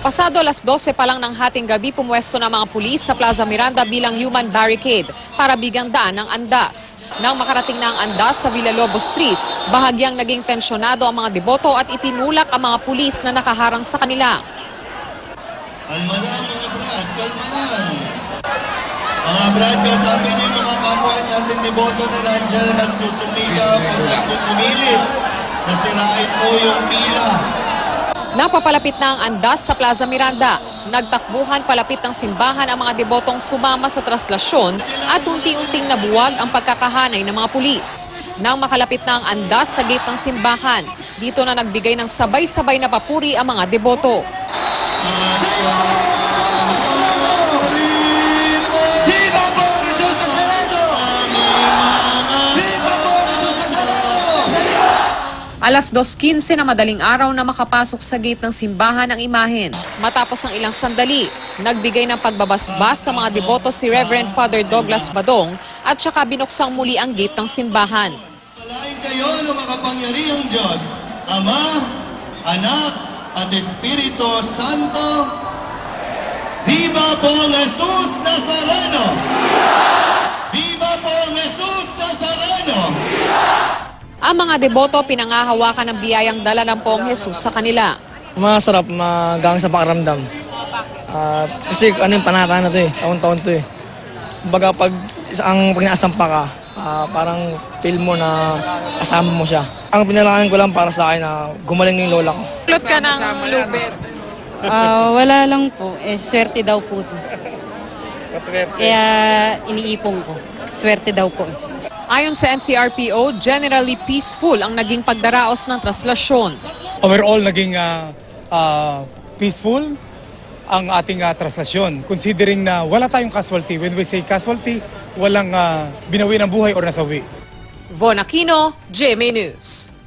Pasado alas 12 pa lang ng hating gabi, pumwesto ng mga pulis sa Plaza Miranda bilang human barricade para bigyang daan ng andas. Nang makarating na ang andas sa Villalobos Street, bahagyang naging tensyonado ang mga deboto at itinulak ang mga pulis na nakaharang sa kanila. Kalma lang mga brad, kalma lang. Mga brad, kasabi niyo mga kapwa natin deboto na nandiyan na nagsusumikap at nagpupumilit na sirain po yung pila. Napapalapit na ang andas sa Plaza Miranda. Nagtakbuhan palapit ng simbahan ang mga debotong sumama sa traslasyon at unti-unting nabuwag ang pagkakahanay ng mga pulis. Nang makalapit na ang andas sa gate ng simbahan, dito na nagbigay ng sabay-sabay na papuri ang mga deboto. Alas 2:15 na madaling araw na makapasok sa gate ng simbahan ang imahen. Matapos ang ilang sandali, nagbigay ng pagbabasbas sa mga deboto si Reverend Father Douglas Badong at saka binuksang muli ang gate ng simbahan. Palain kayo ng makapangyarihang Diyos, Ama, Anak, at Espiritu Santo. Viva Pong Jesus Nazareno! Viva Pong Jesus Nazareno! Ang mga deboto pinangahawakan ng biyayang dala ng Poong Jesus sa kanila. Masarap magang sa pakiramdam. Kasi ano yung panata na to eh, taon-taon to eh. Kumbaga pag naasampa ka, parang feel mo na kasama mo siya. Ang pinalangin ko lang para sa akin na gumaling na yung lola ko. Kulot ka ng lubid. Wala lang po. Swerte daw po. Kaya iniipon ko. Swerte daw po. Ayon sa NCRPO, generally peaceful ang naging pagdaraos ng traslasyon. Overall, naging peaceful ang ating traslasyon. Considering na wala tayong casualty. When we say casualty, walang binawi ng buhay o nasawi. Von Aquino, GMA News.